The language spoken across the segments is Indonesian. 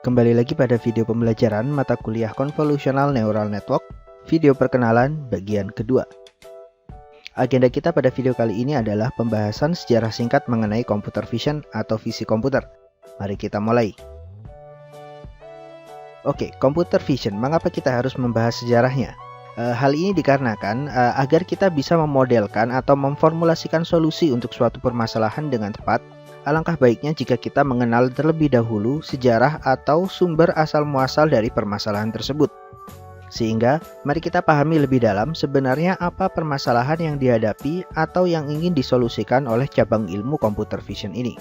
Kembali lagi pada video pembelajaran mata kuliah Convolutional Neural Network, video perkenalan bagian kedua. Agenda kita pada video kali ini adalah pembahasan sejarah singkat mengenai computer vision atau visi komputer. Mari kita mulai. Oke, computer vision, mengapa kita harus membahas sejarahnya? Hal ini dikarenakan agar kita bisa memodelkan atau memformulasikan solusi untuk suatu permasalahan dengan tepat. Alangkah baiknya jika kita mengenal terlebih dahulu sejarah atau sumber asal-muasal dari permasalahan tersebut. Sehingga, mari kita pahami lebih dalam sebenarnya apa permasalahan yang dihadapi atau yang ingin disolusikan oleh cabang ilmu computer vision ini.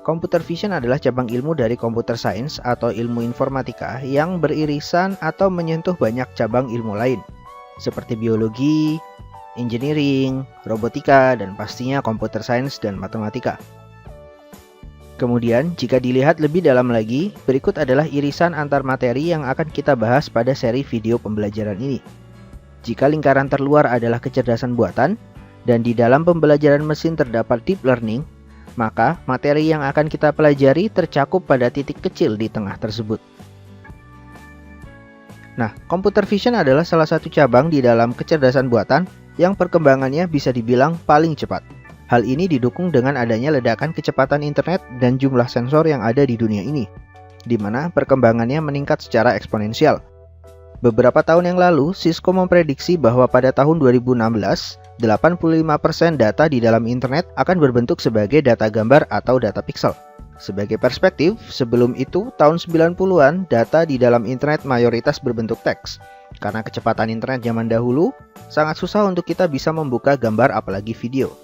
Computer vision adalah cabang ilmu dari computer science atau ilmu informatika yang beririsan atau menyentuh banyak cabang ilmu lain, seperti biologi, engineering, robotika, dan pastinya computer science dan matematika. Kemudian, jika dilihat lebih dalam lagi, berikut adalah irisan antar materi yang akan kita bahas pada seri video pembelajaran ini. Jika lingkaran terluar adalah kecerdasan buatan, dan di dalam pembelajaran mesin terdapat deep learning, maka materi yang akan kita pelajari tercakup pada titik kecil di tengah tersebut. Nah, computer vision adalah salah satu cabang di dalam kecerdasan buatan yang perkembangannya bisa dibilang paling cepat. Hal ini didukung dengan adanya ledakan kecepatan internet dan jumlah sensor yang ada di dunia ini, di mana perkembangannya meningkat secara eksponensial. Beberapa tahun yang lalu, Cisco memprediksi bahwa pada tahun 2016, 85% data di dalam internet akan berbentuk sebagai data gambar atau data pixel. Sebagai perspektif, sebelum itu, tahun 90-an, data di dalam internet mayoritas berbentuk teks. Karena kecepatan internet zaman dahulu, sangat susah untuk kita bisa membuka gambar apalagi video.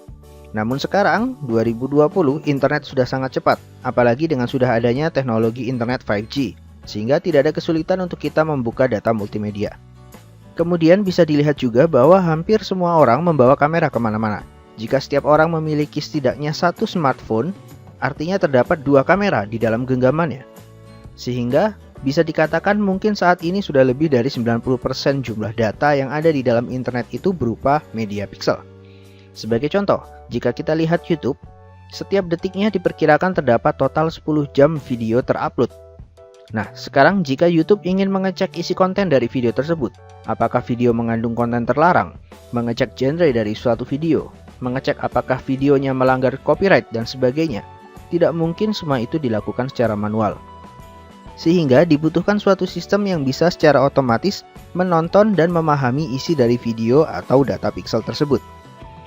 Namun sekarang, 2020, internet sudah sangat cepat, apalagi dengan sudah adanya teknologi internet 5G, sehingga tidak ada kesulitan untuk kita membuka data multimedia. Kemudian bisa dilihat juga bahwa hampir semua orang membawa kamera kemana-mana. Jika setiap orang memiliki setidaknya satu smartphone, artinya terdapat dua kamera di dalam genggamannya. Sehingga bisa dikatakan mungkin saat ini sudah lebih dari 90% jumlah data yang ada di dalam internet itu berupa media pixel. Sebagai contoh, jika kita lihat YouTube, setiap detiknya diperkirakan terdapat total 10 jam video terupload. Nah, sekarang jika YouTube ingin mengecek isi konten dari video tersebut, apakah video mengandung konten terlarang, mengecek genre dari suatu video, mengecek apakah videonya melanggar copyright dan sebagainya, tidak mungkin semua itu dilakukan secara manual. Sehingga dibutuhkan suatu sistem yang bisa secara otomatis menonton dan memahami isi dari video atau data pixel tersebut.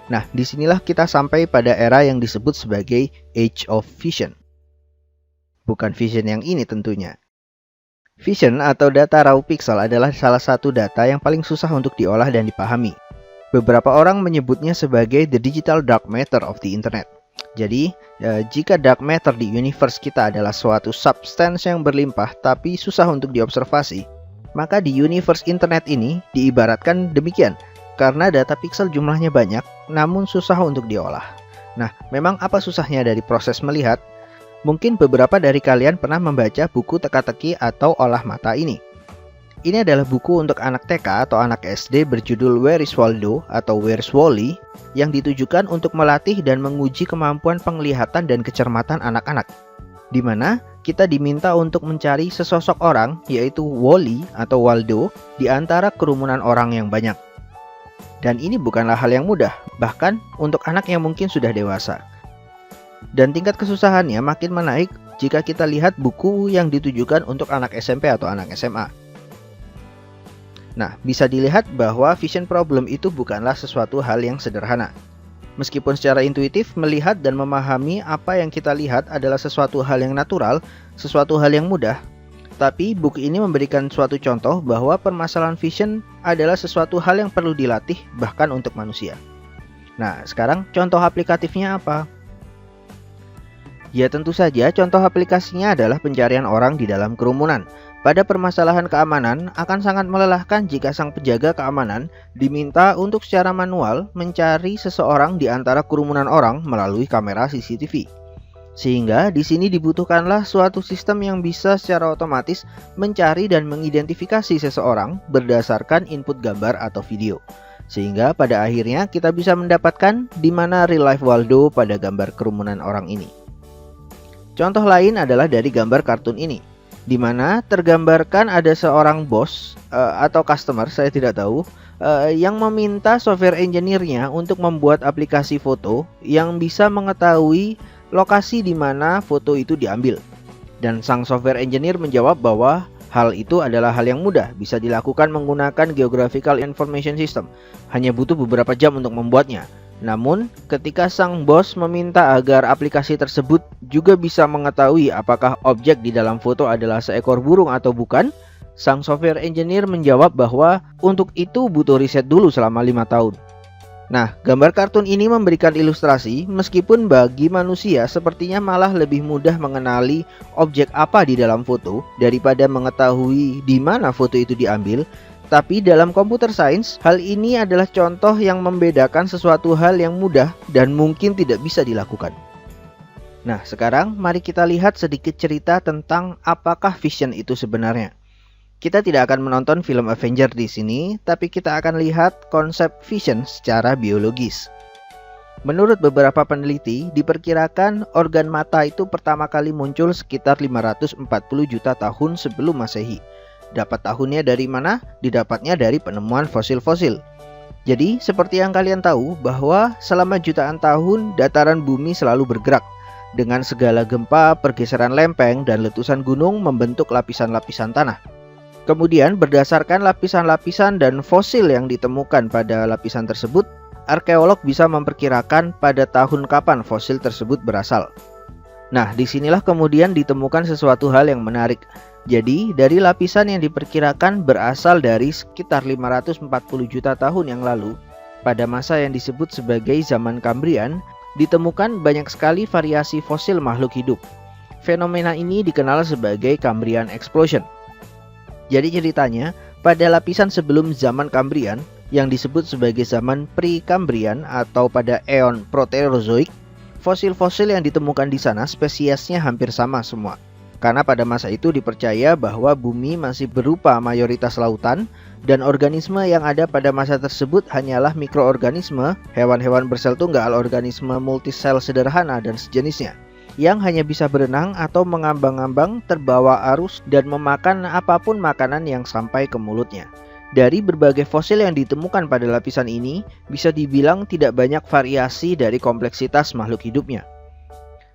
Nah, disinilah kita sampai pada era yang disebut sebagai Age of Vision. Bukan vision yang ini tentunya. Vision atau data raw pixel adalah salah satu data yang paling susah untuk diolah dan dipahami. Beberapa orang menyebutnya sebagai the digital dark matter of the internet. Jadi, jika dark matter di universe kita adalah suatu substance yang berlimpah tapi susah untuk diobservasi, maka di universe internet ini diibaratkan demikian. Karena data pixel jumlahnya banyak, namun susah untuk diolah. Nah, memang apa susahnya dari proses melihat? Mungkin beberapa dari kalian pernah membaca buku teka-teki atau olah mata ini. Ini adalah buku untuk anak TK atau anak SD berjudul Where is Waldo atau Where's Wally yang ditujukan untuk melatih dan menguji kemampuan penglihatan dan kecermatan anak-anak. Di mana kita diminta untuk mencari sesosok orang, yaitu Wally atau Waldo, di antara kerumunan orang yang banyak. Dan ini bukanlah hal yang mudah, bahkan untuk anak yang mungkin sudah dewasa. Dan tingkat kesusahannya makin menaik jika kita lihat buku yang ditujukan untuk anak SMP atau anak SMA. Nah, bisa dilihat bahwa vision problem itu bukanlah sesuatu hal yang sederhana. Meskipun secara intuitif melihat dan memahami apa yang kita lihat adalah sesuatu hal yang natural, sesuatu hal yang mudah, tapi buku ini memberikan suatu contoh bahwa permasalahan vision adalah sesuatu hal yang perlu dilatih bahkan untuk manusia. Nah, sekarang contoh aplikatifnya apa? Ya tentu saja contoh aplikasinya adalah pencarian orang di dalam kerumunan. Pada permasalahan keamanan akan sangat melelahkan jika sang penjaga keamanan diminta untuk secara manual mencari seseorang di antara kerumunan orang melalui kamera CCTV. Sehingga di sini dibutuhkanlah suatu sistem yang bisa secara otomatis mencari dan mengidentifikasi seseorang berdasarkan input gambar atau video. Sehingga pada akhirnya kita bisa mendapatkan di mana real life Waldo pada gambar kerumunan orang ini. Contoh lain adalah dari gambar kartun ini. di mana tergambarkan ada seorang bos atau customer, saya tidak tahu, yang meminta software engineer-nya untuk membuat aplikasi foto yang bisa mengetahui lokasi di mana foto itu diambil. Dan sang software engineer menjawab bahwa hal itu adalah hal yang mudah, bisa dilakukan menggunakan Geographical Information System. Hanya butuh beberapa jam untuk membuatnya. Namun, ketika sang bos meminta agar aplikasi tersebut juga bisa mengetahui apakah objek di dalam foto adalah seekor burung atau bukan, sang software engineer menjawab bahwa untuk itu butuh riset dulu selama 5 tahun. Nah, gambar kartun ini memberikan ilustrasi meskipun bagi manusia sepertinya malah lebih mudah mengenali objek apa di dalam foto daripada mengetahui di mana foto itu diambil. Tapi dalam computer science, hal ini adalah contoh yang membedakan sesuatu hal yang mudah dan mungkin tidak bisa dilakukan. Nah, sekarang mari kita lihat sedikit cerita tentang apakah vision itu sebenarnya. Kita tidak akan menonton film Avengers di sini, tapi kita akan lihat konsep vision secara biologis. Menurut beberapa peneliti, diperkirakan organ mata itu pertama kali muncul sekitar 540 juta tahun sebelum Masehi. Dapat tahunnya dari mana? Didapatnya dari penemuan fosil-fosil. Jadi, seperti yang kalian tahu bahwa selama jutaan tahun dataran bumi selalu bergerak. Dengan segala gempa, pergeseran lempeng, dan letusan gunung membentuk lapisan-lapisan tanah. Kemudian, berdasarkan lapisan-lapisan dan fosil yang ditemukan pada lapisan tersebut, arkeolog bisa memperkirakan pada tahun kapan fosil tersebut berasal. Nah, disinilah kemudian ditemukan sesuatu hal yang menarik. Jadi, dari lapisan yang diperkirakan berasal dari sekitar 540 juta tahun yang lalu, pada masa yang disebut sebagai zaman Kambrian, ditemukan banyak sekali variasi fosil makhluk hidup. Fenomena ini dikenal sebagai Cambrian Explosion. Jadi ceritanya, pada lapisan sebelum zaman Kambrian, yang disebut sebagai zaman Pre-Kambrian atau pada eon Proterozoik, fosil-fosil yang ditemukan di sana spesiesnya hampir sama semua. Karena pada masa itu dipercaya bahwa bumi masih berupa mayoritas lautan dan organisme yang ada pada masa tersebut hanyalah mikroorganisme, hewan-hewan bersel tunggal, organisme multisel sederhana dan sejenisnya yang hanya bisa berenang atau mengambang-ambang terbawa arus dan memakan apapun makanan yang sampai ke mulutnya. Dari berbagai fosil yang ditemukan pada lapisan ini, bisa dibilang tidak banyak variasi dari kompleksitas makhluk hidupnya.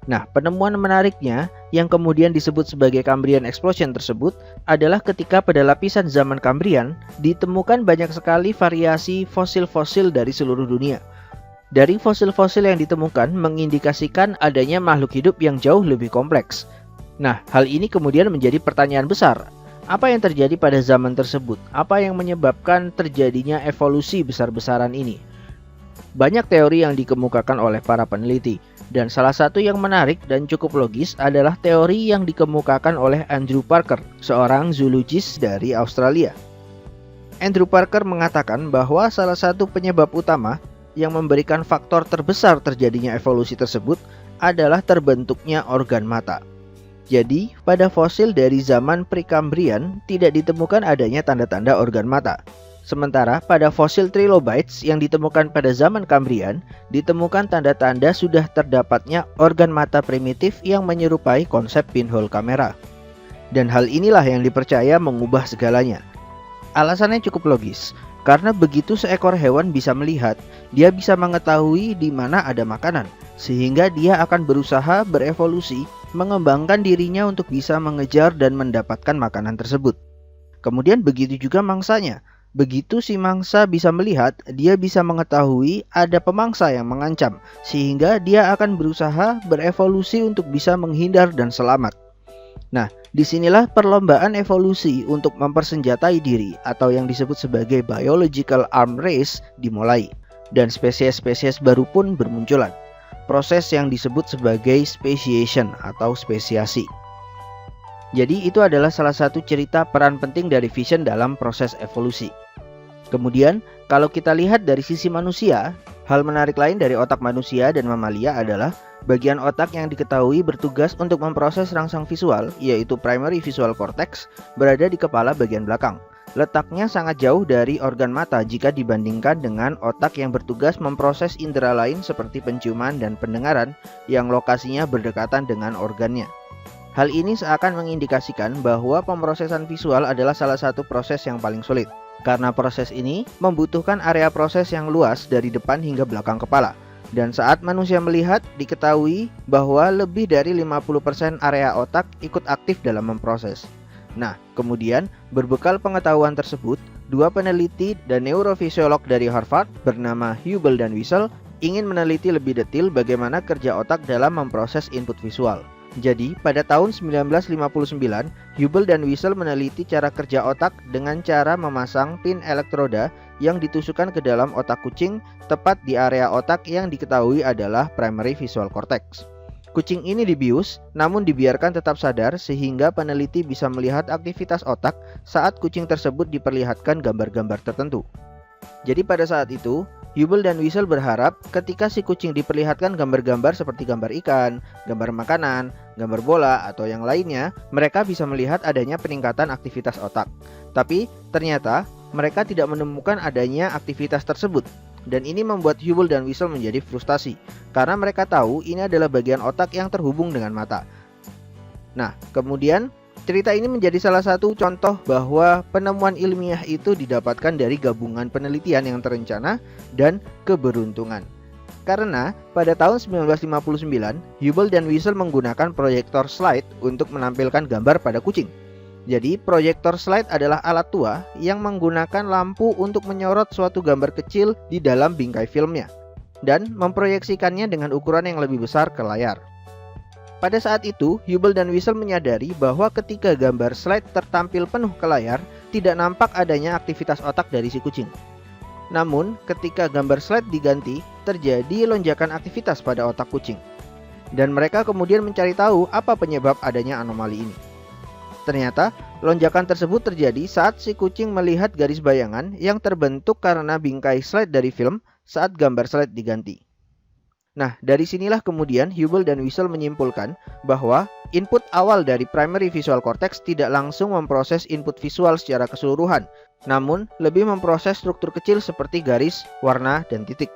Nah, penemuan menariknya yang kemudian disebut sebagai Cambrian Explosion tersebut adalah ketika pada lapisan zaman Kambrian ditemukan banyak sekali variasi fosil-fosil dari seluruh dunia. Dari fosil-fosil yang ditemukan mengindikasikan adanya makhluk hidup yang jauh lebih kompleks. Nah, hal ini kemudian menjadi pertanyaan besar. Apa yang terjadi pada zaman tersebut? Apa yang menyebabkan terjadinya evolusi besar-besaran ini? Banyak teori yang dikemukakan oleh para peneliti, dan salah satu yang menarik dan cukup logis adalah teori yang dikemukakan oleh Andrew Parker, seorang zoologis dari Australia. Andrew Parker mengatakan bahwa salah satu penyebab utama yang memberikan faktor terbesar terjadinya evolusi tersebut adalah terbentuknya organ mata. Jadi, pada fosil dari zaman Prekambrian tidak ditemukan adanya tanda-tanda organ mata. Sementara pada fosil trilobites yang ditemukan pada zaman Kambrian, ditemukan tanda-tanda sudah terdapatnya organ mata primitif yang menyerupai konsep pinhole kamera. Dan hal inilah yang dipercaya mengubah segalanya. Alasannya cukup logis, karena begitu seekor hewan bisa melihat, dia bisa mengetahui di mana ada makanan, sehingga dia akan berusaha berevolusi, mengembangkan dirinya untuk bisa mengejar dan mendapatkan makanan tersebut. Kemudian begitu juga mangsanya. Begitu si mangsa bisa melihat, dia bisa mengetahui ada pemangsa yang mengancam, sehingga dia akan berusaha berevolusi untuk bisa menghindar dan selamat. Nah, disinilah perlombaan evolusi untuk mempersenjatai diri atau yang disebut sebagai biological arm race dimulai, dan spesies-spesies baru pun bermunculan. Proses yang disebut sebagai speciation atau spesiasi. Jadi itu adalah salah satu cerita peran penting dari vision dalam proses evolusi. Kemudian, kalau kita lihat dari sisi manusia, hal menarik lain dari otak manusia dan mamalia adalah bagian otak yang diketahui bertugas untuk memproses rangsang visual, yaitu primary visual cortex, berada di kepala bagian belakang. Letaknya sangat jauh dari organ mata jika dibandingkan dengan otak yang bertugas memproses indera lain seperti penciuman dan pendengaran yang lokasinya berdekatan dengan organnya. Hal ini seakan mengindikasikan bahwa pemrosesan visual adalah salah satu proses yang paling sulit, karena proses ini membutuhkan area proses yang luas dari depan hingga belakang kepala. Dan saat manusia melihat, diketahui bahwa lebih dari 50% area otak ikut aktif dalam memproses. Nah, kemudian berbekal pengetahuan tersebut, dua peneliti dan neurofisiolog dari Harvard bernama Hubel dan Wiesel ingin meneliti lebih detail bagaimana kerja otak dalam memproses input visual. Jadi, pada tahun 1959, Hubel dan Wiesel meneliti cara kerja otak dengan cara memasang pin elektroda yang ditusukkan ke dalam otak kucing tepat di area otak yang diketahui adalah primary visual cortex. Kucing ini dibius, namun dibiarkan tetap sadar sehingga peneliti bisa melihat aktivitas otak saat kucing tersebut diperlihatkan gambar-gambar tertentu. Jadi pada saat itu, Hubel dan Wiesel berharap ketika si kucing diperlihatkan gambar-gambar seperti gambar ikan, gambar makanan, gambar bola, atau yang lainnya, mereka bisa melihat adanya peningkatan aktivitas otak. Tapi ternyata mereka tidak menemukan adanya aktivitas tersebut. Dan ini membuat Hubel dan Wiesel menjadi frustasi, karena mereka tahu ini adalah bagian otak yang terhubung dengan mata. Nah, kemudian cerita ini menjadi salah satu contoh bahwa penemuan ilmiah itu didapatkan dari gabungan penelitian yang terencana dan keberuntungan. Karena pada tahun 1959, Hubel dan Wiesel menggunakan proyektor slide untuk menampilkan gambar pada kucing. Jadi, proyektor slide adalah alat tua yang menggunakan lampu untuk menyorot suatu gambar kecil di dalam bingkai filmnya dan memproyeksikannya dengan ukuran yang lebih besar ke layar. Pada saat itu, Hubel dan Wiesel menyadari bahwa ketika gambar slide tertampil penuh ke layar, tidak nampak adanya aktivitas otak dari si kucing. Namun, ketika gambar slide diganti, terjadi lonjakan aktivitas pada otak kucing. Dan mereka kemudian mencari tahu apa penyebab adanya anomali ini. Ternyata, lonjakan tersebut terjadi saat si kucing melihat garis bayangan yang terbentuk karena bingkai slide dari film saat gambar slide diganti. Nah, dari sinilah kemudian Hubel dan Wiesel menyimpulkan bahwa input awal dari primary visual cortex tidak langsung memproses input visual secara keseluruhan, namun lebih memproses struktur kecil seperti garis, warna, dan titik.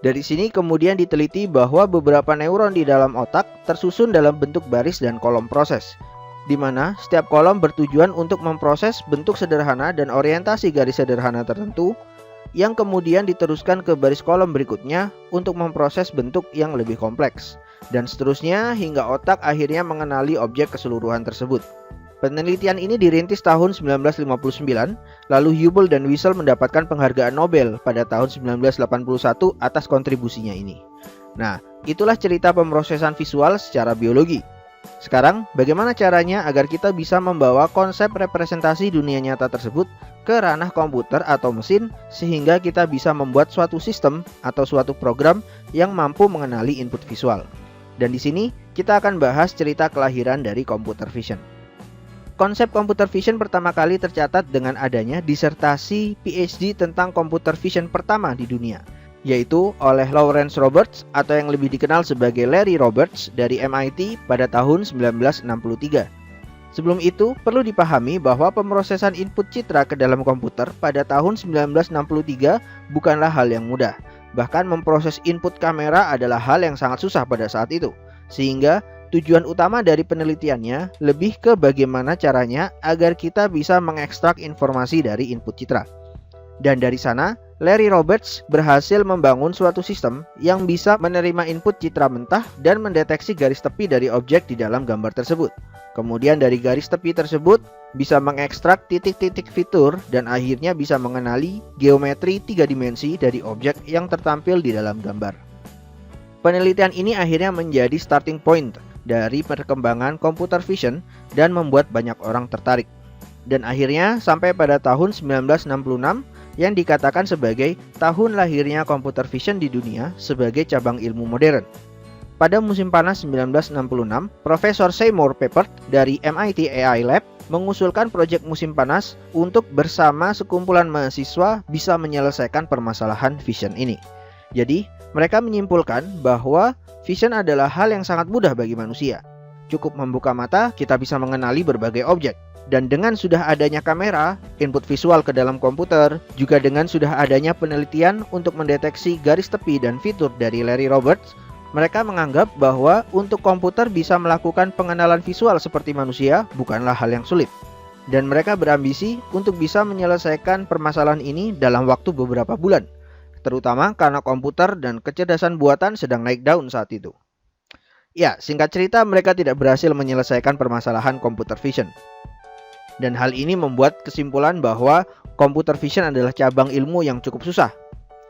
Dari sini kemudian diteliti bahwa beberapa neuron di dalam otak tersusun dalam bentuk baris dan kolom proses, di mana setiap kolom bertujuan untuk memproses bentuk sederhana dan orientasi garis sederhana tertentu, yang kemudian diteruskan ke baris kolom berikutnya untuk memproses bentuk yang lebih kompleks, dan seterusnya hingga otak akhirnya mengenali objek keseluruhan tersebut. Penelitian ini dirintis tahun 1959, lalu Hubel dan Wiesel mendapatkan penghargaan Nobel pada tahun 1981 atas kontribusinya ini. Nah, itulah cerita pemrosesan visual secara biologi. Sekarang, bagaimana caranya agar kita bisa membawa konsep representasi dunia nyata tersebut ke ranah komputer atau mesin sehingga kita bisa membuat suatu sistem atau suatu program yang mampu mengenali input visual. Dan di sini kita akan bahas cerita kelahiran dari computer vision. Konsep computer vision pertama kali tercatat dengan adanya disertasi PhD tentang computer vision pertama di dunia, yaitu oleh Lawrence Roberts atau yang lebih dikenal sebagai Larry Roberts dari MIT pada tahun 1963. Sebelum itu, perlu dipahami bahwa pemrosesan input citra ke dalam komputer pada tahun 1963 bukanlah hal yang mudah. Bahkan memproses input kamera adalah hal yang sangat susah pada saat itu. Sehingga tujuan utama dari penelitiannya lebih ke bagaimana caranya agar kita bisa mengekstrak informasi dari input citra. Dan dari sana, Larry Roberts berhasil membangun suatu sistem yang bisa menerima input citra mentah dan mendeteksi garis tepi dari objek di dalam gambar tersebut. Kemudian dari garis tepi tersebut bisa mengekstrak titik-titik fitur dan akhirnya bisa mengenali geometri 3 dimensi dari objek yang tertampil di dalam gambar. Penelitian ini akhirnya menjadi starting point dari perkembangan computer vision dan membuat banyak orang tertarik. Dan akhirnya sampai pada tahun 1966 yang dikatakan sebagai tahun lahirnya computer vision di dunia sebagai cabang ilmu modern. Pada musim panas 1966, Profesor Seymour Papert dari MIT AI Lab mengusulkan proyek musim panas untuk bersama sekumpulan mahasiswa bisa menyelesaikan permasalahan vision ini. Jadi, mereka menyimpulkan bahwa vision adalah hal yang sangat mudah bagi manusia. Cukup membuka mata, kita bisa mengenali berbagai objek. Dan dengan sudah adanya kamera, input visual ke dalam komputer, juga dengan sudah adanya penelitian untuk mendeteksi garis tepi dan fitur dari Larry Roberts, Mereka menganggap bahwa untuk komputer bisa melakukan pengenalan visual seperti manusia bukanlah hal yang sulit. Dan mereka berambisi untuk bisa menyelesaikan permasalahan ini dalam waktu beberapa bulan. Terutama karena komputer dan kecerdasan buatan sedang naik daun saat itu. Ya, singkat cerita mereka tidak berhasil menyelesaikan permasalahan computer vision. Dan hal ini membuat kesimpulan bahwa computer vision adalah cabang ilmu yang cukup susah.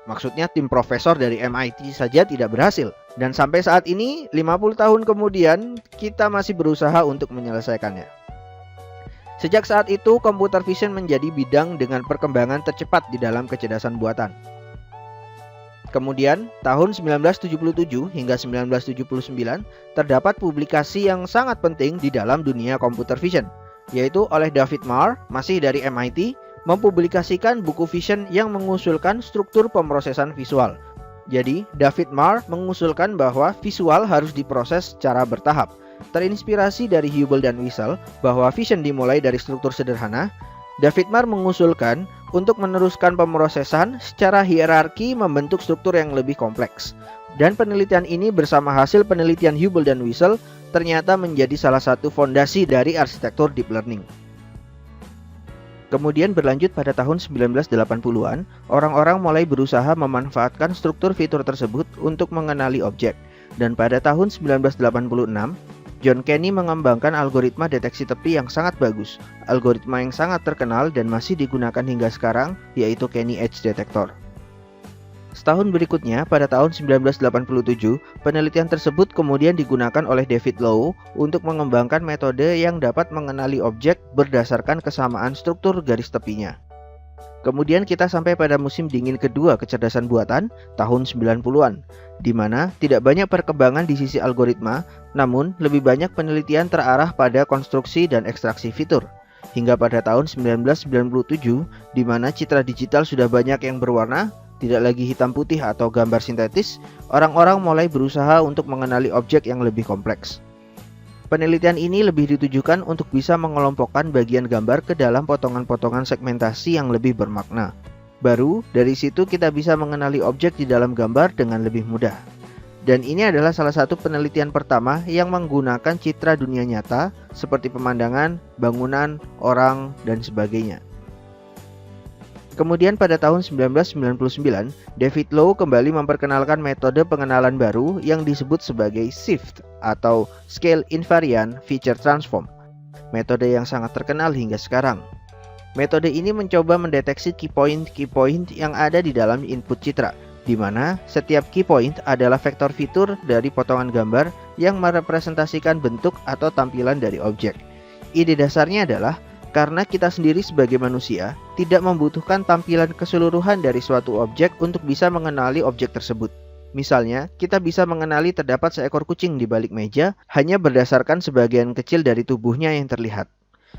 Maksudnya tim profesor dari MIT saja tidak berhasil. Dan sampai saat ini, 50 tahun kemudian, kita masih berusaha untuk menyelesaikannya. Sejak saat itu, computer vision menjadi bidang dengan perkembangan tercepat di dalam kecerdasan buatan. Kemudian, tahun 1977 hingga 1979, terdapat publikasi yang sangat penting di dalam dunia computer vision, yaitu oleh David Marr, masih dari MIT, mempublikasikan buku vision yang mengusulkan struktur pemrosesan visual. Jadi, David Marr mengusulkan bahwa visual harus diproses secara bertahap. Terinspirasi dari Hubel dan Wiesel bahwa vision dimulai dari struktur sederhana, David Marr mengusulkan untuk meneruskan pemrosesan secara hierarki membentuk struktur yang lebih kompleks. Dan penelitian ini bersama hasil penelitian Hubel dan Wiesel ternyata menjadi salah satu fondasi dari arsitektur deep learning. Kemudian berlanjut pada tahun 1980-an, orang-orang mulai berusaha memanfaatkan struktur fitur tersebut untuk mengenali objek. Dan pada tahun 1986, John Kenny mengembangkan algoritma deteksi tepi yang sangat bagus, algoritma yang sangat terkenal dan masih digunakan hingga sekarang, yaitu Kenny Edge Detector. Setahun berikutnya, pada tahun 1987, penelitian tersebut kemudian digunakan oleh David Low untuk mengembangkan metode yang dapat mengenali objek berdasarkan kesamaan struktur garis tepinya. Kemudian kita sampai pada musim dingin kedua kecerdasan buatan, tahun 90-an, di mana tidak banyak perkembangan di sisi algoritma, namun lebih banyak penelitian terarah pada konstruksi dan ekstraksi fitur. Hingga pada tahun 1997, di mana citra digital sudah banyak yang berwarna, tidak lagi hitam putih atau gambar sintetis, orang-orang mulai berusaha untuk mengenali objek yang lebih kompleks. Penelitian ini lebih ditujukan untuk bisa mengelompokkan bagian gambar ke dalam potongan-potongan segmentasi yang lebih bermakna. Baru dari situ kita bisa mengenali objek di dalam gambar dengan lebih mudah. Dan ini adalah salah satu penelitian pertama yang menggunakan citra dunia nyata seperti pemandangan, bangunan, orang, dan sebagainya. Kemudian pada tahun 1999, David Low kembali memperkenalkan metode pengenalan baru yang disebut sebagai SIFT atau Scale Invariant Feature Transform. Metode yang sangat terkenal hingga sekarang. Metode ini mencoba mendeteksi key point yang ada di dalam input citra, di mana setiap key point adalah vektor fitur dari potongan gambar yang merepresentasikan bentuk atau tampilan dari objek. Ide dasarnya adalah karena kita sendiri sebagai manusia tidak membutuhkan tampilan keseluruhan dari suatu objek untuk bisa mengenali objek tersebut. Misalnya, kita bisa mengenali terdapat seekor kucing di balik meja hanya berdasarkan sebagian kecil dari tubuhnya yang terlihat.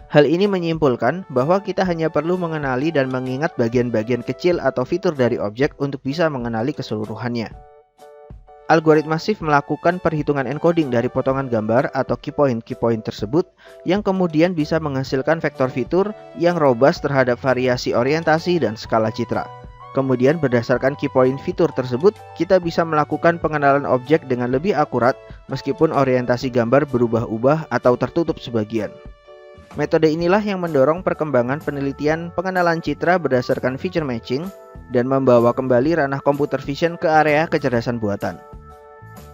Hal ini menyimpulkan bahwa kita hanya perlu mengenali dan mengingat bagian-bagian kecil atau fitur dari objek untuk bisa mengenali keseluruhannya. Algoritma SIFT melakukan perhitungan encoding dari potongan gambar atau key point tersebut yang kemudian bisa menghasilkan vektor fitur yang robust terhadap variasi orientasi dan skala citra. Kemudian berdasarkan key point fitur tersebut, kita bisa melakukan pengenalan objek dengan lebih akurat meskipun orientasi gambar berubah-ubah atau tertutup sebagian. Metode inilah yang mendorong perkembangan penelitian pengenalan citra berdasarkan feature matching dan membawa kembali ranah computer vision ke area kecerdasan buatan.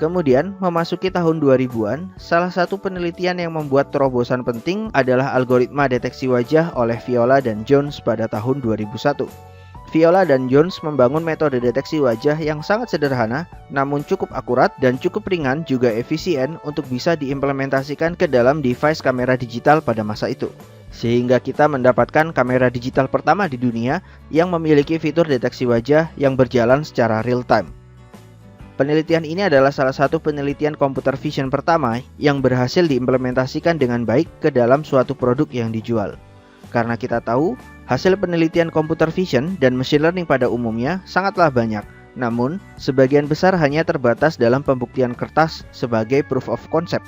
Kemudian, memasuki tahun 2000-an, salah satu penelitian yang membuat terobosan penting adalah algoritma deteksi wajah oleh Viola dan Jones pada tahun 2001. Viola dan Jones membangun metode deteksi wajah yang sangat sederhana, namun cukup akurat dan cukup ringan juga efisien untuk bisa diimplementasikan ke dalam device kamera digital pada masa itu. Sehingga kita mendapatkan kamera digital pertama di dunia yang memiliki fitur deteksi wajah yang berjalan secara real time. Penelitian ini adalah salah satu penelitian computer vision pertama yang berhasil diimplementasikan dengan baik ke dalam suatu produk yang dijual. Karena kita tahu, hasil penelitian computer vision dan machine learning pada umumnya sangatlah banyak, namun sebagian besar hanya terbatas dalam pembuktian kertas sebagai proof of concept,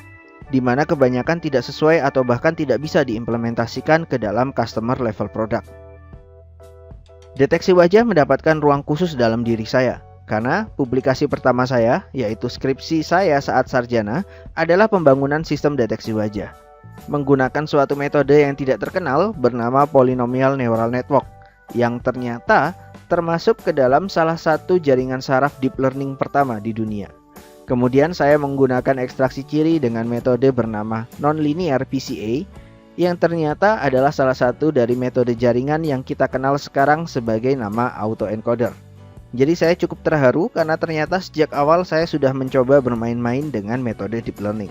di mana kebanyakan tidak sesuai atau bahkan tidak bisa diimplementasikan ke dalam customer level product. Deteksi wajah mendapatkan ruang khusus dalam diri saya. Karena publikasi pertama saya, yaitu skripsi saya saat sarjana, adalah pembangunan sistem deteksi wajah menggunakan suatu metode yang tidak terkenal bernama polynomial neural network, yang ternyata termasuk ke dalam salah satu jaringan saraf deep learning pertama di dunia. Kemudian saya menggunakan ekstraksi ciri dengan metode bernama nonlinear PCA, yang ternyata adalah salah satu dari metode jaringan yang kita kenal sekarang sebagai nama autoencoder. Jadi saya cukup terharu karena ternyata sejak awal saya sudah mencoba bermain-main dengan metode deep learning.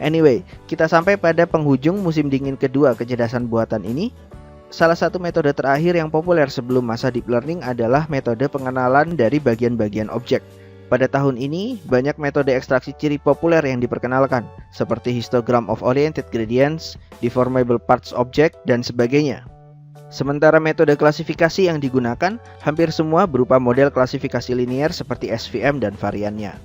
Anyway, kita sampai pada penghujung musim dingin kedua kecerdasan buatan ini. Salah satu metode terakhir yang populer sebelum masa deep learning adalah metode pengenalan dari bagian-bagian objek. Pada tahun ini, banyak metode ekstraksi ciri populer yang diperkenalkan, seperti histogram of oriented gradients, deformable parts object, dan sebagainya. Sementara metode klasifikasi yang digunakan hampir semua berupa model klasifikasi linear seperti SVM dan variannya.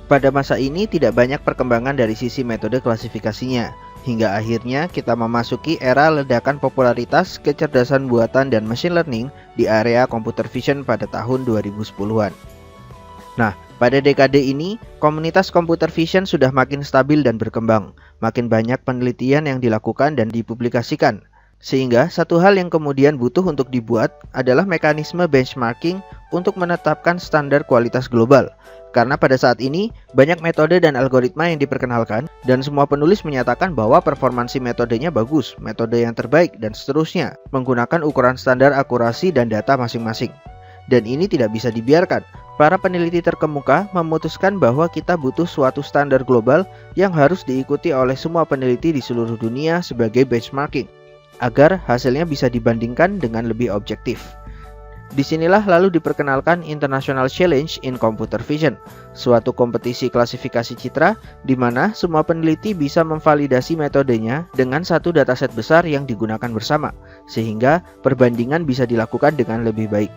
Pada masa ini tidak banyak perkembangan dari sisi metode klasifikasinya, hingga akhirnya kita memasuki era ledakan popularitas kecerdasan buatan dan machine learning di area computer vision pada tahun 2010-an. Nah, pada dekade ini, komunitas computer vision sudah makin stabil dan berkembang, makin banyak penelitian yang dilakukan dan dipublikasikan. Sehingga satu hal yang kemudian butuh untuk dibuat adalah mekanisme benchmarking untuk menetapkan standar kualitas global. Karena pada saat ini banyak metode dan algoritma yang diperkenalkan dan semua penulis menyatakan bahwa performansi metodenya bagus, metode yang terbaik, dan seterusnya menggunakan ukuran standar akurasi dan data masing-masing. Dan ini tidak bisa dibiarkan. Para peneliti terkemuka memutuskan bahwa kita butuh suatu standar global yang harus diikuti oleh semua peneliti di seluruh dunia sebagai benchmarking, agar hasilnya bisa dibandingkan dengan lebih objektif. Disinilah lalu diperkenalkan International Challenge in Computer Vision, suatu kompetisi klasifikasi citra di mana semua peneliti bisa memvalidasi metodenya dengan satu dataset besar yang digunakan bersama, sehingga perbandingan bisa dilakukan dengan lebih baik.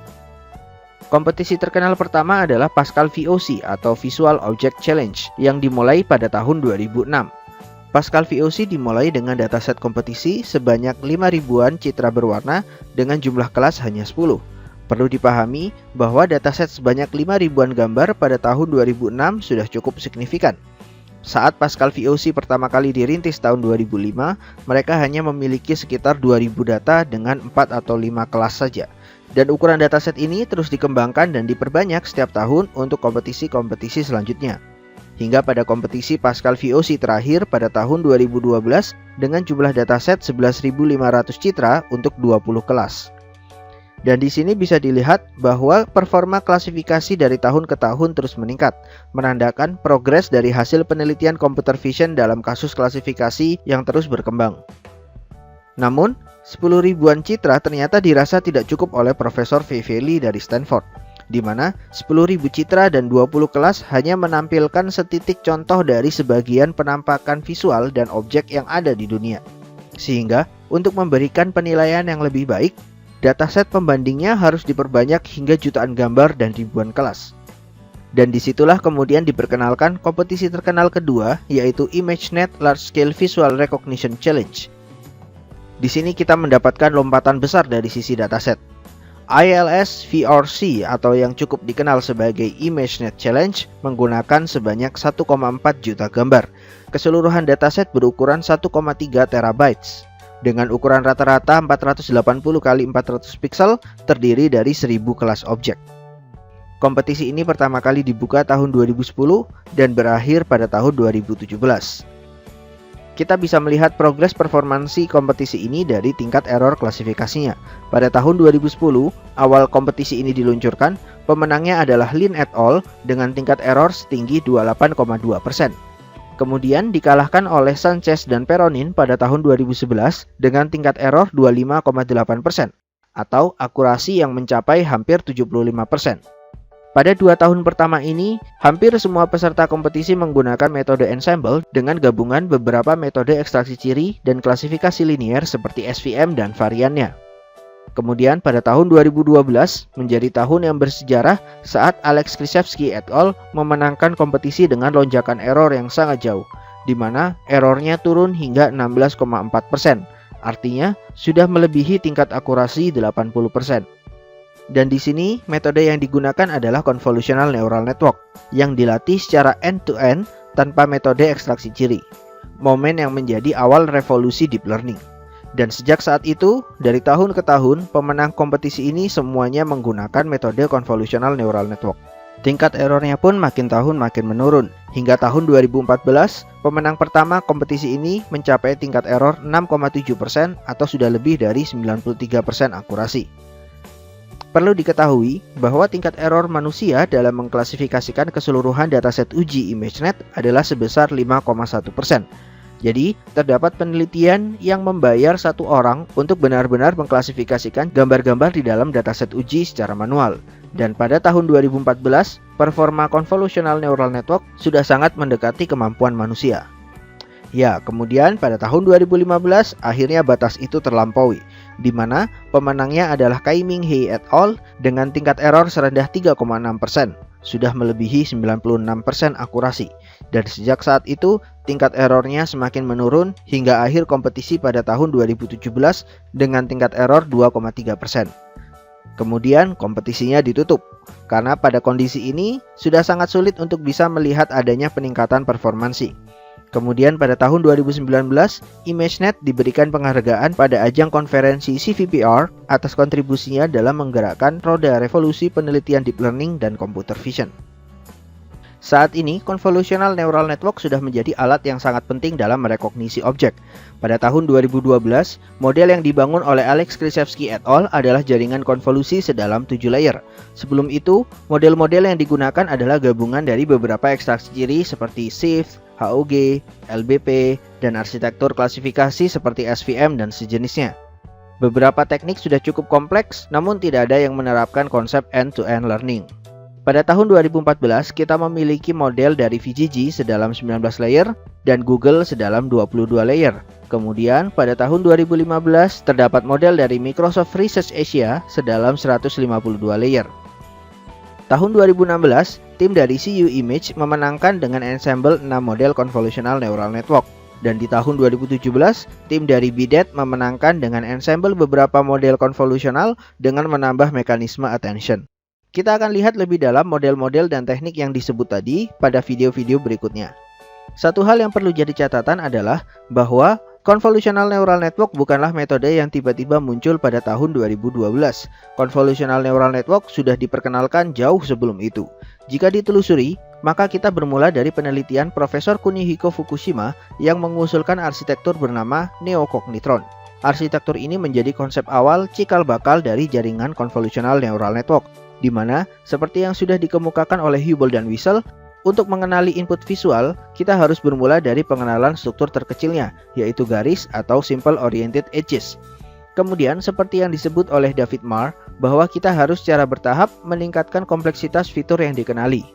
Kompetisi terkenal pertama adalah Pascal VOC atau Visual Object Challenge yang dimulai pada tahun 2006. Pascal VOC dimulai dengan dataset kompetisi sebanyak 5.000-an citra berwarna dengan jumlah kelas hanya 10. Perlu dipahami bahwa dataset sebanyak 5.000-an gambar pada tahun 2006 sudah cukup signifikan. Saat Pascal VOC pertama kali dirintis tahun 2005, mereka hanya memiliki sekitar 2.000 data dengan 4 atau 5 kelas saja. Dan ukuran dataset ini terus dikembangkan dan diperbanyak setiap tahun untuk kompetisi-kompetisi selanjutnya. Hingga pada kompetisi Pascal VOC terakhir pada tahun 2012 dengan jumlah dataset 11.500 citra untuk 20 kelas. Dan di sini bisa dilihat bahwa performa klasifikasi dari tahun ke tahun terus meningkat, menandakan progres dari hasil penelitian computer vision dalam kasus klasifikasi yang terus berkembang. Namun, 10.000-an citra ternyata dirasa tidak cukup oleh Profesor Feveli dari Stanford, di mana 10.000 citra dan 20 kelas hanya menampilkan setitik contoh dari sebagian penampakan visual dan objek yang ada di dunia. Sehingga, untuk memberikan penilaian yang lebih baik, dataset pembandingnya harus diperbanyak hingga jutaan gambar dan ribuan kelas. Dan disitulah kemudian diperkenalkan kompetisi terkenal kedua, yaitu ImageNet Large Scale Visual Recognition Challenge. Di sini kita mendapatkan lompatan besar dari sisi dataset. ILS VRC atau yang cukup dikenal sebagai ImageNet Challenge menggunakan sebanyak 1,4 juta gambar. Keseluruhan dataset berukuran 1,3 terabytes. Dengan ukuran rata-rata 480 x 400 pixel terdiri dari 1000 kelas objek. Kompetisi ini pertama kali dibuka tahun 2010 dan berakhir pada tahun 2017. Kita bisa melihat progres performansi kompetisi ini dari tingkat error klasifikasinya. Pada tahun 2010, awal kompetisi ini diluncurkan, pemenangnya adalah Lin et al. Dengan tingkat error setinggi 28,2%. Kemudian dikalahkan oleh Sanchez dan Peronin pada tahun 2011 dengan tingkat error 25,8% atau akurasi yang mencapai hampir 75%. Pada 2 tahun pertama ini, hampir semua peserta kompetisi menggunakan metode ensemble dengan gabungan beberapa metode ekstraksi ciri dan klasifikasi linear seperti SVM dan variannya. Kemudian pada tahun 2012 menjadi tahun yang bersejarah saat Alex Krzyzewski et al. Memenangkan kompetisi dengan lonjakan error yang sangat jauh, di mana errornya turun hingga 16,4%, artinya sudah melebihi tingkat akurasi 80%. Dan di sini metode yang digunakan adalah convolutional neural network yang dilatih secara end-to-end tanpa metode ekstraksi ciri. Momen yang menjadi awal revolusi deep learning. Dan sejak saat itu, dari tahun ke tahun, pemenang kompetisi ini semuanya menggunakan metode convolutional neural network. Tingkat errornya pun makin tahun makin menurun. Hingga tahun 2014, pemenang pertama kompetisi ini mencapai tingkat error 6,7% atau sudah lebih dari 93% akurasi. Perlu diketahui bahwa tingkat error manusia dalam mengklasifikasikan keseluruhan dataset uji ImageNet adalah sebesar 5,1%. Jadi, terdapat penelitian yang membayar satu orang untuk benar-benar mengklasifikasikan gambar-gambar di dalam dataset uji secara manual. Dan pada tahun 2014, performa convolutional neural network sudah sangat mendekati kemampuan manusia. Ya, kemudian pada tahun 2015, akhirnya batas itu terlampaui, di mana pemenangnya adalah Kai-Ming He et al. Dengan tingkat error serendah 3,6%, sudah melebihi 96% akurasi. Dan sejak saat itu, tingkat errornya semakin menurun hingga akhir kompetisi pada tahun 2017 dengan tingkat error 2,3%. Kemudian kompetisinya ditutup, karena pada kondisi ini sudah sangat sulit untuk bisa melihat adanya peningkatan performansi. Kemudian pada tahun 2019, ImageNet diberikan penghargaan pada ajang konferensi CVPR atas kontribusinya dalam menggerakkan roda revolusi penelitian deep learning dan computer vision. Saat ini, convolutional neural network sudah menjadi alat yang sangat penting dalam merekognisi objek. Pada tahun 2012, model yang dibangun oleh Alex Krizhevsky et al. Adalah jaringan konvolusi sedalam 7 layer. Sebelum itu, model-model yang digunakan adalah gabungan dari beberapa ekstraksi ciri seperti SIFT, HOG, LBP, dan arsitektur klasifikasi seperti SVM dan sejenisnya. Beberapa teknik sudah cukup kompleks, namun tidak ada yang menerapkan konsep end-to-end learning. Pada tahun 2014, kita memiliki model dari VGG sedalam 19 layer dan Google sedalam 22 layer. Kemudian, pada tahun 2015, terdapat model dari Microsoft Research Asia sedalam 152 layer. Tahun 2016, tim dari CU Image memenangkan dengan ensemble 6 model convolutional neural network. Dan di tahun 2017, tim dari BDET memenangkan dengan ensemble beberapa model konvolusional dengan menambah mekanisme attention. Kita akan lihat lebih dalam model-model dan teknik yang disebut tadi pada video-video berikutnya. Satu hal yang perlu jadi catatan adalah bahwa convolutional neural network bukanlah metode yang tiba-tiba muncul pada tahun 2012. Convolutional neural network sudah diperkenalkan jauh sebelum itu. Jika ditelusuri, maka kita bermula dari penelitian Profesor Kunihiko Fukushima yang mengusulkan arsitektur bernama neocognitron. Arsitektur ini menjadi konsep awal cikal bakal dari jaringan convolutional neural network, di mana seperti yang sudah dikemukakan oleh Hubel dan Wiesel, untuk mengenali input visual, kita harus bermula dari pengenalan struktur terkecilnya, yaitu garis atau simple oriented edges. Kemudian, seperti yang disebut oleh David Marr, bahwa kita harus secara bertahap meningkatkan kompleksitas fitur yang dikenali.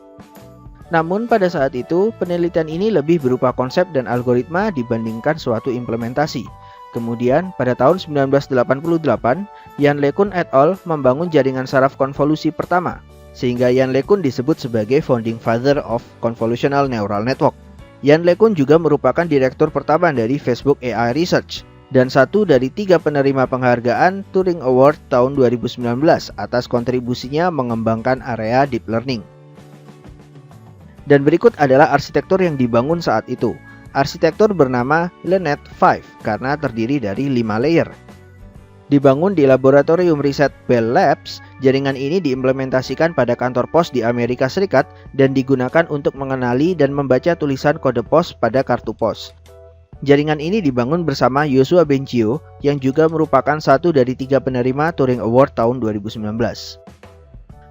Namun pada saat itu, penelitian ini lebih berupa konsep dan algoritma dibandingkan suatu implementasi. Kemudian, pada tahun 1988, Yann LeCun et al. Membangun jaringan saraf konvolusi pertama, sehingga Yann LeCun disebut sebagai founding father of convolutional neural network. Yann LeCun juga merupakan direktur pertama dari Facebook AI Research, dan satu dari 3 penerima penghargaan Turing Award tahun 2019 atas kontribusinya mengembangkan area deep learning. Dan berikut adalah arsitektur yang dibangun saat itu. Arsitektur bernama LeNet-5 karena terdiri dari 5 layer. Dibangun di laboratorium riset Bell Labs, jaringan ini diimplementasikan pada kantor pos di Amerika Serikat dan digunakan untuk mengenali dan membaca tulisan kode pos pada kartu pos. Jaringan ini dibangun bersama Yoshua Bengio yang juga merupakan satu dari 3 penerima Turing Award tahun 2019.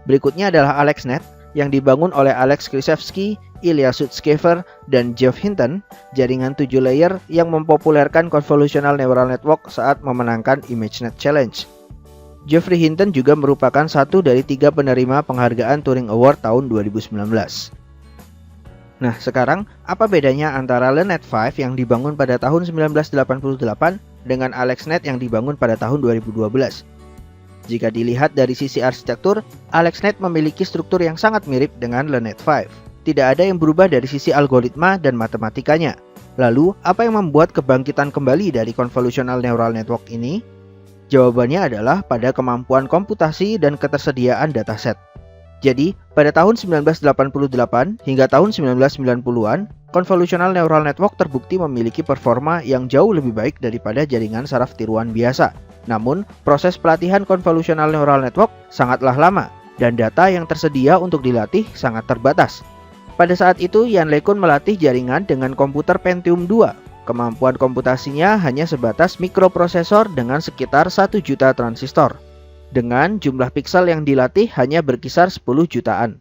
Berikutnya adalah AlexNet yang dibangun oleh Alex Krizhevsky, Ilya Sutskever, dan Geoff Hinton, jaringan 7 layer yang mempopulerkan convolutional neural network saat memenangkan ImageNet Challenge. Geoffrey Hinton juga merupakan satu dari 3 penerima penghargaan Turing Award tahun 2019. Nah, sekarang apa bedanya antara LeNet-5 yang dibangun pada tahun 1988 dengan AlexNet yang dibangun pada tahun 2012? Jika dilihat dari sisi arsitektur, AlexNet memiliki struktur yang sangat mirip dengan LeNet-5. Tidak ada yang berubah dari sisi algoritma dan matematikanya. Lalu, apa yang membuat kebangkitan kembali dari convolutional neural network ini? Jawabannya adalah pada kemampuan komputasi dan ketersediaan dataset. Jadi, pada tahun 1988 hingga tahun 1990-an, Convolutional Neural Network terbukti memiliki performa yang jauh lebih baik daripada jaringan saraf tiruan biasa. Namun, proses pelatihan Convolutional Neural Network sangatlah lama, dan data yang tersedia untuk dilatih sangat terbatas. Pada saat itu, Yann LeCun melatih jaringan dengan komputer Pentium II. Kemampuan komputasinya hanya sebatas mikroprosesor dengan sekitar 1 juta transistor, dengan jumlah piksel yang dilatih hanya berkisar 10 jutaan.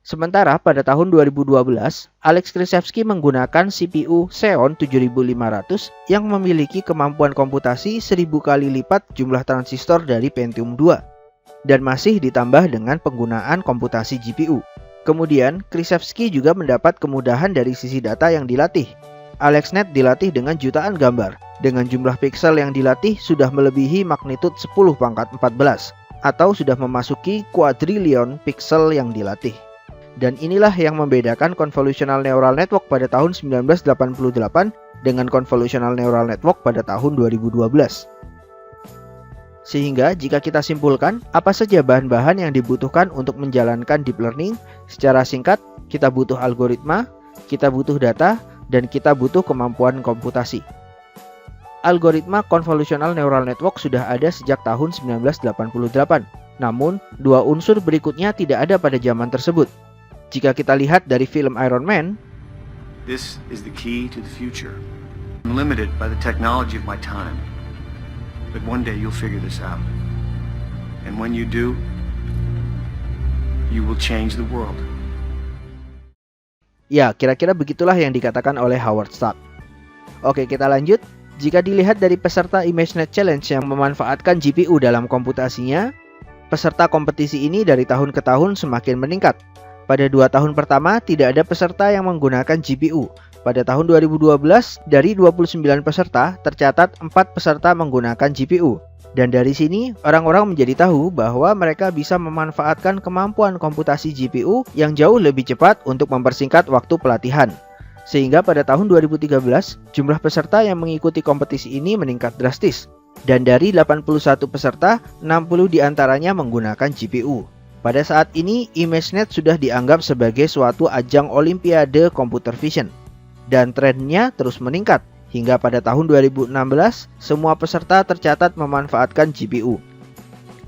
Sementara pada tahun 2012, Alex Krizhevsky menggunakan CPU Xeon 7500 yang memiliki kemampuan komputasi 1000 kali lipat jumlah transistor dari Pentium II, dan masih ditambah dengan penggunaan komputasi GPU. Kemudian, Krizhevsky juga mendapat kemudahan dari sisi data yang dilatih. AlexNet dilatih dengan jutaan gambar. Dengan jumlah piksel yang dilatih sudah melebihi magnitud 10 pangkat 14, atau sudah memasuki kuadrilion piksel yang dilatih. Dan inilah yang membedakan Convolutional Neural Network pada tahun 1988 dengan Convolutional Neural Network pada tahun 2012. Sehingga jika kita simpulkan, apa saja bahan-bahan yang dibutuhkan untuk menjalankan deep learning? Secara singkat, kita butuh algoritma, kita butuh data, dan kita butuh kemampuan komputasi. Algoritma Convolutional Neural Network sudah ada sejak tahun 1988. Namun, dua unsur berikutnya tidak ada pada zaman tersebut. Jika kita lihat dari film Iron Man, This is the key to the future. I'm limited by the technology of my time. But one day you'll figure this out. And when you do, you will change the world. ya, kira-kira begitulah yang dikatakan oleh Howard Stark. Oke, kita lanjut. Jika dilihat dari peserta ImageNet Challenge yang memanfaatkan GPU dalam komputasinya, peserta kompetisi ini dari tahun ke tahun semakin meningkat. Pada 2 tahun pertama, tidak ada peserta yang menggunakan GPU. Pada tahun 2012, dari 29 peserta, tercatat 4 peserta menggunakan GPU. Dan dari sini, orang-orang menjadi tahu bahwa mereka bisa memanfaatkan kemampuan komputasi GPU yang jauh lebih cepat untuk mempersingkat waktu pelatihan. Sehingga pada tahun 2013, jumlah peserta yang mengikuti kompetisi ini meningkat drastis. Dan dari 81 peserta, 60 diantaranya menggunakan GPU. Pada saat ini, ImageNet sudah dianggap sebagai suatu ajang olimpiade computer vision. Dan trennya terus meningkat. Hingga pada tahun 2016, semua peserta tercatat memanfaatkan GPU.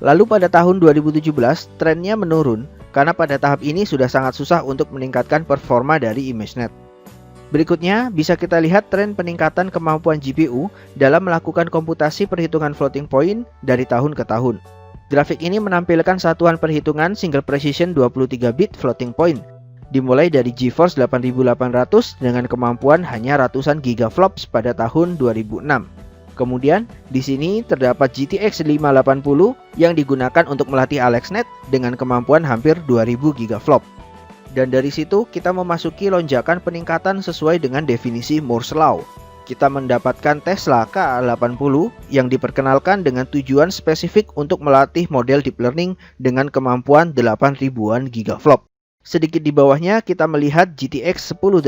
Lalu pada tahun 2017, trennya menurun karena pada tahap ini sudah sangat susah untuk meningkatkan performa dari ImageNet. Berikutnya, bisa kita lihat tren peningkatan kemampuan GPU dalam melakukan komputasi perhitungan floating point dari tahun ke tahun. Grafik ini menampilkan satuan perhitungan single precision 23-bit floating point, dimulai dari GeForce 8800 dengan kemampuan hanya ratusan gigaflops pada tahun 2006. Kemudian, di sini terdapat GTX 580 yang digunakan untuk melatih AlexNet dengan kemampuan hampir 2000 gigaflop. Dan dari situ kita memasuki lonjakan peningkatan sesuai dengan definisi Moore's Law. Kita mendapatkan Tesla K80 yang diperkenalkan dengan tujuan spesifik untuk melatih model deep learning dengan kemampuan 8000-an gigaflop. Sedikit di bawahnya kita melihat GTX 1080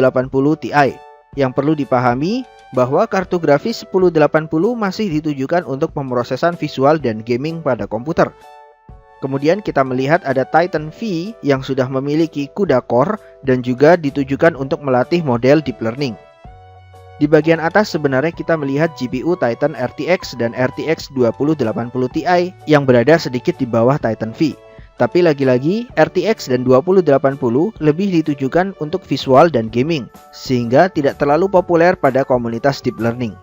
Ti. Yang perlu dipahami bahwa kartu grafis 1080 masih ditujukan untuk pemrosesan visual dan gaming pada komputer. Kemudian kita melihat ada Titan V yang sudah memiliki CUDA core dan juga ditujukan untuk melatih model deep learning. Di bagian atas sebenarnya kita melihat GPU Titan RTX dan RTX 2080 Ti yang berada sedikit di bawah Titan V. Tapi lagi-lagi, RTX dan 2080 lebih ditujukan untuk visual dan gaming, sehingga tidak terlalu populer pada komunitas deep learning.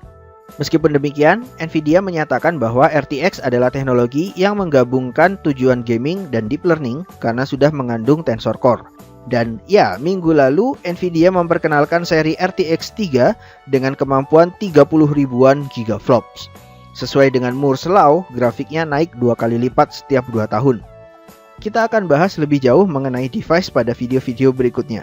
Meskipun demikian, Nvidia menyatakan bahwa RTX adalah teknologi yang menggabungkan tujuan gaming dan deep learning karena sudah mengandung Tensor Core. Dan ya, minggu lalu Nvidia memperkenalkan seri RTX 3 dengan kemampuan 30 ribuan gigaflops. Sesuai dengan Moore's Law, grafiknya naik 2 kali lipat setiap 2 tahun. Kita akan bahas lebih jauh mengenai device pada video-video berikutnya.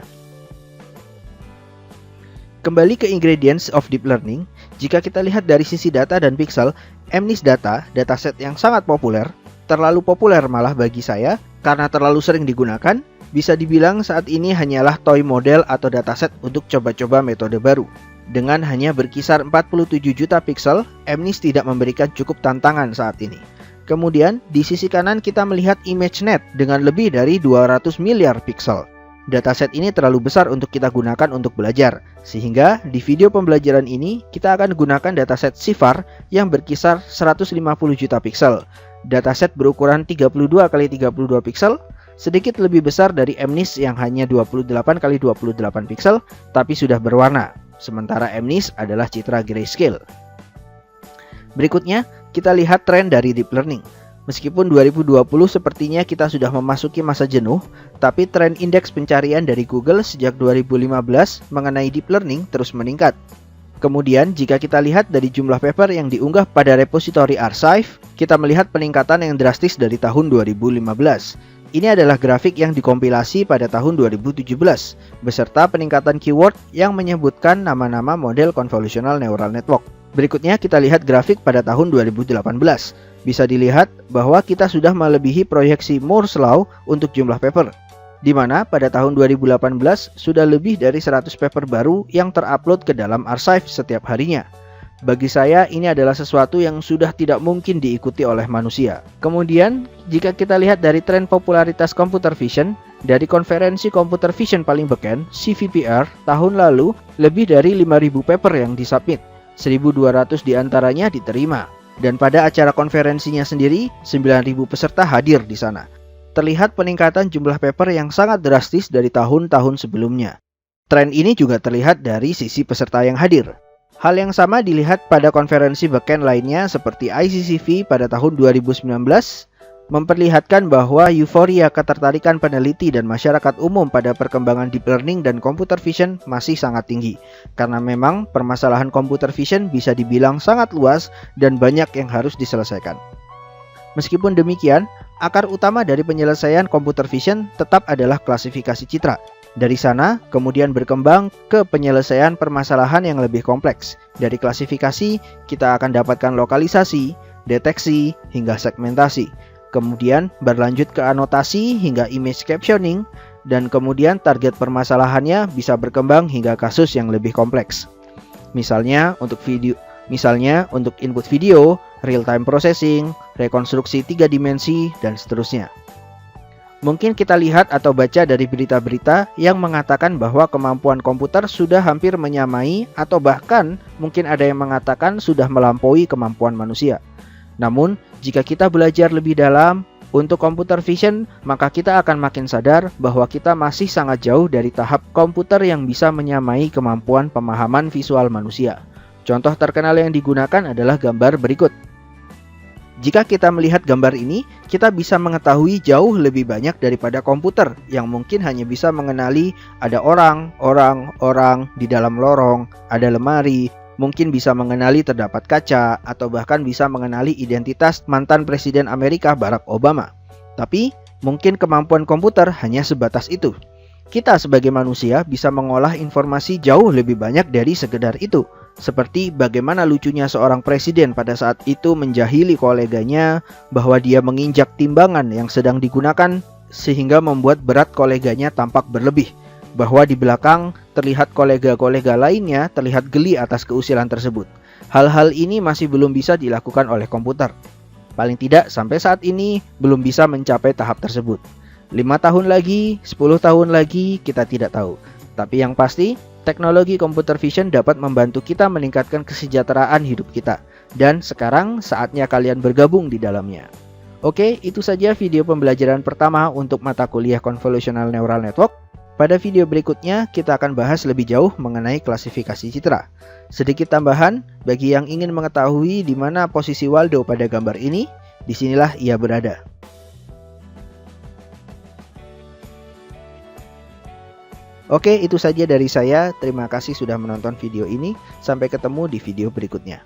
Kembali ke ingredients of deep learning, jika kita lihat dari sisi data dan pixel, MNIST dataset yang sangat populer, terlalu populer malah bagi saya, karena terlalu sering digunakan, bisa dibilang saat ini hanyalah toy model atau dataset untuk coba-coba metode baru. Dengan hanya berkisar 47 juta piksel, MNIST tidak memberikan cukup tantangan saat ini. Kemudian, di sisi kanan kita melihat ImageNet dengan lebih dari 200 miliar piksel. Dataset ini terlalu besar untuk kita gunakan untuk belajar, sehingga di video pembelajaran ini kita akan gunakan dataset CIFAR yang berkisar 150 juta piksel. Dataset berukuran 32 x 32 piksel, sedikit lebih besar dari MNIST yang hanya 28 x 28 piksel, tapi sudah berwarna. Sementara MNIST adalah citra grayscale. Berikutnya, kita lihat tren dari deep learning. Meskipun 2020 sepertinya kita sudah memasuki masa jenuh, tapi tren indeks pencarian dari Google sejak 2015 mengenai deep learning terus meningkat. Kemudian, jika kita lihat dari jumlah paper yang diunggah pada repository Archive, kita melihat peningkatan yang drastis dari tahun 2015. Ini adalah grafik yang dikompilasi pada tahun 2017, beserta peningkatan keyword yang menyebutkan nama-nama model convolutional neural network. Berikutnya kita lihat grafik pada tahun 2018. Bisa dilihat bahwa kita sudah melebihi proyeksi Moore's Law untuk jumlah paper, di mana pada tahun 2018 sudah lebih dari 100 paper baru yang terupload ke dalam archive setiap harinya. Bagi saya ini adalah sesuatu yang sudah tidak mungkin diikuti oleh manusia. Kemudian, jika kita lihat dari tren popularitas computer vision, dari konferensi computer vision paling beken, CVPR, tahun lalu lebih dari 5.000 paper yang disubmit. 1.200 diantaranya diterima, dan pada acara konferensinya sendiri 9.000 peserta hadir di sana. Terlihat peningkatan jumlah paper yang sangat drastis dari tahun-tahun sebelumnya. Tren ini juga terlihat dari sisi peserta yang hadir. Hal yang sama dilihat pada konferensi beken lainnya seperti ICCV pada tahun 2019, memperlihatkan bahwa euforia ketertarikan peneliti dan masyarakat umum pada perkembangan deep learning dan computer vision masih sangat tinggi. Karena memang permasalahan computer vision bisa dibilang sangat luas dan banyak yang harus diselesaikan. Meskipun demikian, akar utama dari penyelesaian computer vision tetap adalah klasifikasi citra. Dari sana, kemudian berkembang ke penyelesaian permasalahan yang lebih kompleks. Dari klasifikasi, kita akan dapatkan lokalisasi, deteksi, hingga segmentasi. Kemudian berlanjut ke anotasi hingga image captioning, dan kemudian target permasalahannya bisa berkembang hingga kasus yang lebih kompleks. Misalnya untuk input video, real-time processing, rekonstruksi 3 dimensi, dan seterusnya. Mungkin kita lihat atau baca dari berita-berita yang mengatakan bahwa kemampuan komputer sudah hampir menyamai atau bahkan mungkin ada yang mengatakan sudah melampaui kemampuan manusia. Namun, jika kita belajar lebih dalam untuk computer vision, maka kita akan makin sadar bahwa kita masih sangat jauh dari tahap komputer yang bisa menyamai kemampuan pemahaman visual manusia. Contoh terkenal yang digunakan adalah gambar berikut. Jika kita melihat gambar ini, kita bisa mengetahui jauh lebih banyak daripada komputer yang mungkin hanya bisa mengenali ada orang di dalam lorong, ada lemari, mungkin bisa mengenali terdapat kaca, atau bahkan bisa mengenali identitas mantan Presiden Amerika Barack Obama. Tapi, mungkin kemampuan komputer hanya sebatas itu. Kita sebagai manusia bisa mengolah informasi jauh lebih banyak dari sekedar itu. Seperti bagaimana lucunya seorang presiden pada saat itu menjahili koleganya bahwa dia menginjak timbangan yang sedang digunakan sehingga membuat berat koleganya tampak berlebih. Bahwa di belakang terlihat kolega-kolega lainnya terlihat geli atas keusilan tersebut. Hal-hal ini masih belum bisa dilakukan oleh komputer. Paling tidak sampai saat ini belum bisa mencapai tahap tersebut. 5 tahun lagi, 10 tahun lagi kita tidak tahu. Tapi yang pasti, teknologi computer vision dapat membantu kita meningkatkan kesejahteraan hidup kita. Dan sekarang saatnya kalian bergabung di dalamnya. Oke, itu saja video pembelajaran pertama untuk mata kuliah Convolutional Neural Network. Pada video berikutnya, kita akan bahas lebih jauh mengenai klasifikasi citra. Sedikit tambahan, bagi yang ingin mengetahui di mana posisi Waldo pada gambar ini, disinilah ia berada. Oke, itu saja dari saya. Terima kasih sudah menonton video ini. Sampai ketemu di video berikutnya.